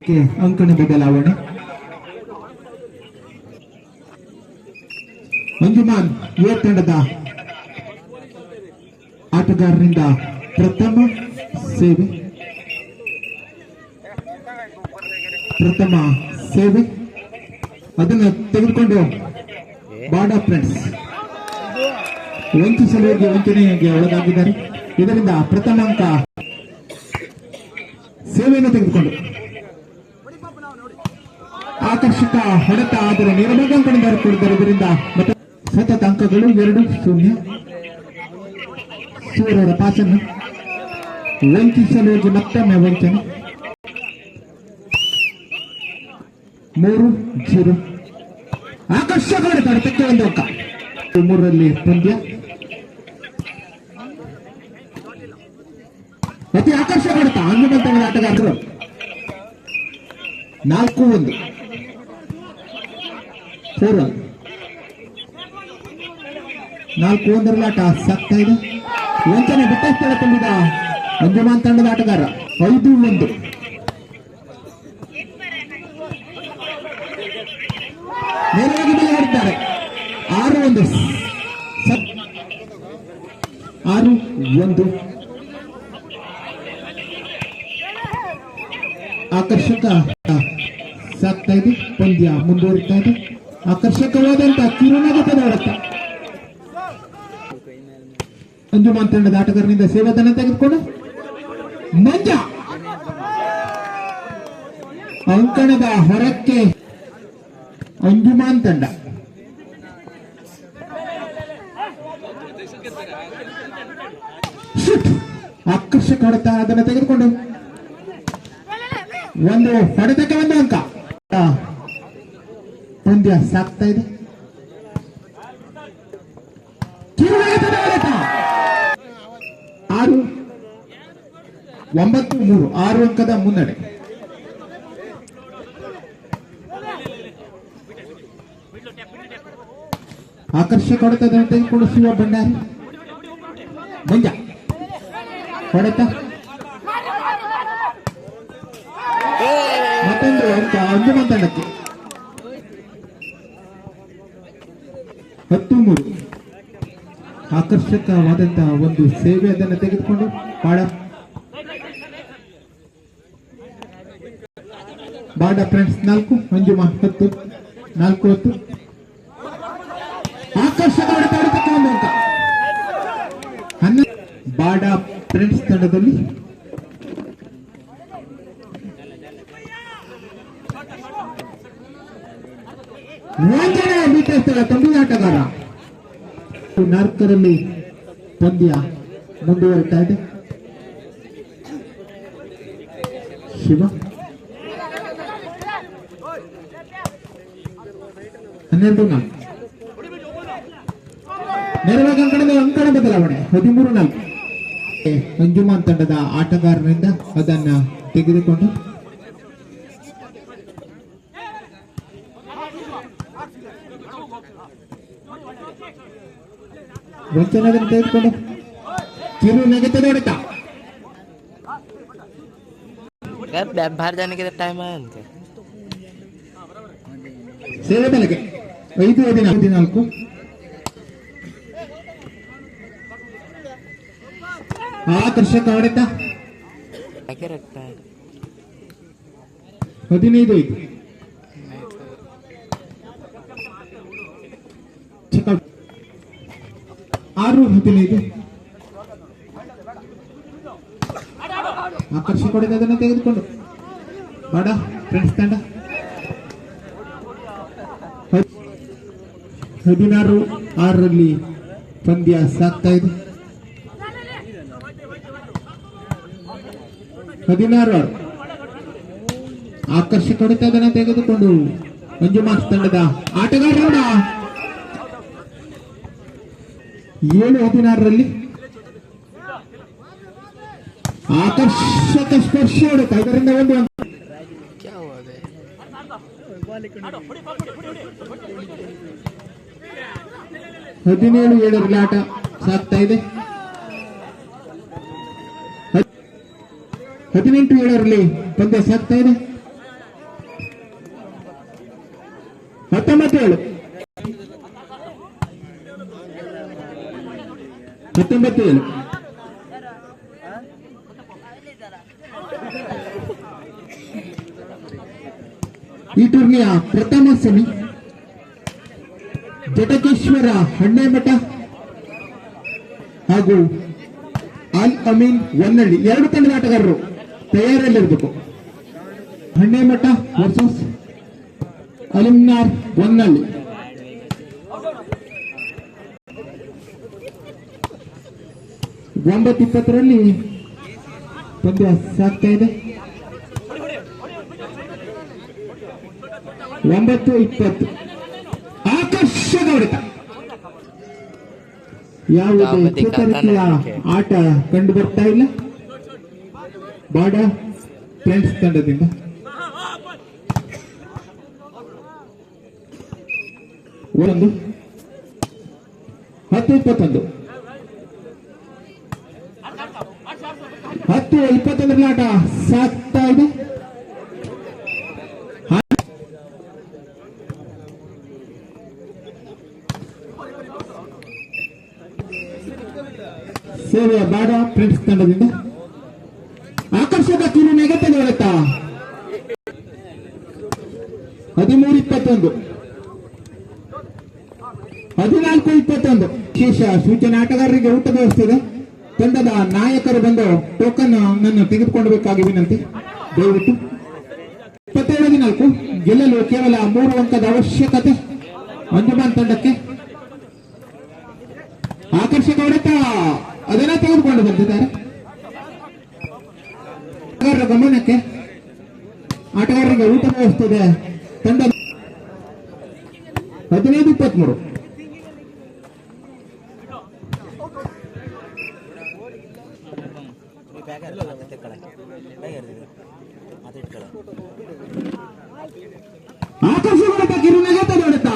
ಅಂಕಣ ಬದಲಾವಣೆ. ಅಂಜುಮಾನ್ ಎ ತಂಡದ ಆಟಗಾರರಿಂದ ಪ್ರಥಮ ಸೇವೆ ಅದನ್ನು ತೆಗೆದುಕೊಂಡು ಬಾಡ ಫ್ರೆಂಡ್ಸ್ ವಂಚಿಸಲುವಾಗಿ ವಂಚನೆಗೆ ಒಳಗಾಗಿದ್ದಾರೆ. ಇದರಿಂದ ಪ್ರಥಮ ಅಂಕ ಸೇವೆಯನ್ನು ತೆಗೆದುಕೊಂಡು ಆಕರ್ಷಕ ಹೊಡೆತ ಆದರೆ ನೇರವಾಗಿ ಅಂಕಣಿಂದ ಕೊಡಿದ್ದರಿಂದ ಮತ್ತೆ ಸತತ ಅಂಕಗಳು 2-0. ಸೂರ್ಯರ ಪಾಸನ್ನು ವಂಚಿಸಲು ಮತ್ತೊಮ್ಮೆ ವಂಚನೆ 3-0. ಆಕರ್ಷಕ ಹೊಡೆತ ಹೊಡೆತಕ್ಕೆ ಒಂದು ಅಂಕ. 3ರಲ್ಲಿ ಪಂದ್ಯ ಅತಿ ಆಕರ್ಷಕ ಹೊಡೆತ ಅಂಜುಮನ್ ತಂಡದ ಆಟಗಾರರು 4-1 4-1 ಆಟ ಸಾಗ್ತಾ ಇದೆ. ವಂಚನೆ ಬಿಟ್ಟ ಸ್ಥಳ ತುಂಬಿದ ಅಂಜುಮಾನ್ ತಂಡದ ಆಟಗಾರ 5-1. ನೇರವಾಗಿ ಬೆಳೆದಿದ್ದಾರೆ 6-1 ಆಕರ್ಷಕ ಸಾಗ್ತಾ ಇದೆ. ಪಂದ್ಯ ಮುಂದುವರಿತಾ ಇದೆ. ಆಕರ್ಷಕವಾದಂತಹ ಕಿರುನಗತದ ಹೊಡೆತ ಅಂಜುಮಾನ್ ತಂಡದ ಆಟಗಾರನಿಂದ ಸೇವಾದನ ತೆಗೆದುಕೊಂಡು ಮಂಜ ಅಂಕಣದ ಹೊರಕ್ಕೆ ಅಂಜುಮಾನ್ ತಂಡ. ಆಕರ್ಷಕ ಹೊಡೆತ ಅದನ್ನು ತೆಗೆದುಕೊಂಡು ಒಂದು ಹೊಡೆತಕ್ಕೆ ಒಂದು ಅಂಕ. ಪಂದ್ಯ ಸಾಗ್ತಾ ಇದೆ. 6-9 6 ಅಂಕದ ಮುನ್ನಡೆ. ಆಕರ್ಷಕ ಹೊಡೆತವನ್ನು ತೆಗೆದುಕೊಂಡು ಶಿವ ಭಂಡಾರಿ ಮಂಜ ಹೊಡೆತ ಮತ್ತೊಂದು ಅಂಕ ಅಂಜುಮನ್ ತಂಡಕ್ಕೆ 10-3. ಆಕರ್ಷಕವಾದಂತಹ ಒಂದು ಸೇವೆ ಅದನ್ನು ತೆಗೆದುಕೊಂಡು ಬಾಡ ಫ್ರೆಂಡ್ಸ್ 4 ಅಂಜುಮಾನ್ 10 4-10. ಆಕರ್ಷಕ ಹೊಡೆತ ಹೊಡೆತಕ್ಕೆ ಒಂದು ಅಂಕ. ಬಾಡ ಫ್ರೆಂಡ್ಸ್ ತಂಡದಲ್ಲಿ ವಂಚನೆ ಬಿಟ್ಟ ಸ್ಥಳ ತುಂಬಿದ ಆಟಗಾರ. 4ರಲ್ಲಿ ಪಂದ್ಯ ಮುಂದುವರಿತಾ ಇದೆ. ಶಿವ 12-4 ನೇರವಾಗಿ ಅಂಕಣ ಬದಲಾವಣೆ 13-4. ಅಂಜುಮಾನ್ ತಂಡದ ಆಟಗಾರರಿಂದ ಅದನ್ನ ತೆಗೆದುಕೊಂಡು ವಂಚನೆಯನ್ನು ತೆಗೆದುಕೊಂಡು ಕಿರು ನೆಗೆತದ ಹೊಡೆತ. बाहर जाने के टाइम है उनके. ಸೇವೆ ಬೆಲೆಗೆ 5-14. ಆಕರ್ಷಕ ಹೊಡೆತ 15-5. 6-15. ಆಕರ್ಷಕ ಹೊಡೆತ ಅದನ್ನು ತೆಗೆದುಕೊಂಡು ಬಾಡ ಫ್ರೆಂಡ್ಸ್ ತಂಡ 16-6ರಲ್ಲಿ ಪಂದ್ಯ ಸಾಗ್ತಾ ಇದೆ. 16-6 ಆಕರ್ಷಕ ಹೊಡೆತ ಅದನ್ನು ತೆಗೆದುಕೊಂಡು ಅಂಜುಮಾನ್ ತಂಡದ ಆಟಗಾರರಿಂದ 7-16ರಲ್ಲಿ ಆಕರ್ಷಕ ಸ್ಪರ್ಶ ಹೊಡೆತ ಇದರಿಂದ ಒಂದು ಅಂಕ. 17-7ರಲ್ಲಿ ಆಟ ಸಾಗ್ತಾ ಇದೆ. 18-7ರಲ್ಲಿ ಪಂದ್ಯ ಸಾಗ್ತಾ ಇದೆ. 19 19 ಈ ಟೂರ್ನಿಯ ಪ್ರಥಮ ಸೆಮಿ ಜಟಕೇಶ್ವರ ಹಣ್ಣೆಮಠ ಹಾಗೂ ಅಲ್ ಅಮೀನ್ ಹೊನ್ನಳ್ಳಿ ಎರಡು ತಂಡದ ಆಟಗಾರರು ತಯಾರಿಯಲ್ಲಿರಬೇಕು. ಹಣ್ಣೆಮಠ ವರ್ಸಸ್ ಅಲಿಮ್ನಾರ್ ಹೊನ್ನಳ್ಳಿ. ಒಂಬತ್ತು 20ರಲ್ಲಿ ಪಂದ್ಯ ಸಾಗ್ತಾ ಇದೆ. 9-20 ಆಕರ್ಷಕ ಹೊಡೆತ. ಯಾವುದೇ ಚೇತರಿಕೆಯ ಆಟ ಕಂಡು ಬರ್ತಾ ಇಲ್ಲ ಬಾಡ ಫ್ರೆಂಡ್ಸ್ ತಂಡದಿಂದ. ಒಂದು 10-21 10-21 ಆಟ ಸಾಗ್ತಾ ಇದೆ. ಸೇವೆಯ ಬಾಡ ಫ್ರೆಂಡ್ಸ್ ತಂಡದಿಂದ ಆಕರ್ಷಕ ಕಿರು ನೆಗೆತದ ಹೊಡೆತ. 13-21 14-21 ವಿಶೇಷ ಸೂಚನೆ. ಆಟಗಾರರಿಗೆ ಊಟದ ವ್ಯವಸ್ಥೆ ಇದೆ. ತಂಡದ ನಾಯಕರು ಬಂದು ಟೋಕನ್ ಅನ್ನು ತೆಗೆದುಕೊಳ್ಳಬೇಕಾಗಿ ವಿನಂತಿ ದಯವಿಟ್ಟು. 27-4 ಗೆಲ್ಲಲು ಕೇವಲ 3 ಅಂಕದ ಅವಶ್ಯಕತೆ ಅಂಜುಮಾನ್ ತಂಡಕ್ಕೆ. ಆಕರ್ಷಕ ಹೊಡೆತ ಅದನ್ನ ತೆಗೆದುಕೊಂಡು ಬಂದಿದ್ದಾರೆ. ಆಟಗಾರರ ಗಮನಕ್ಕೆ ಆಟಗಾರರಿಗೆ ಊಟ ವ್ಯವಸ್ಥೆ ಇದೆ. ತಂಡ 15-23 ಆಕರ್ಷಕ ಹೊಡೆತ ಕಿರು ನೆಗೆತ ಹೊಡೆತ.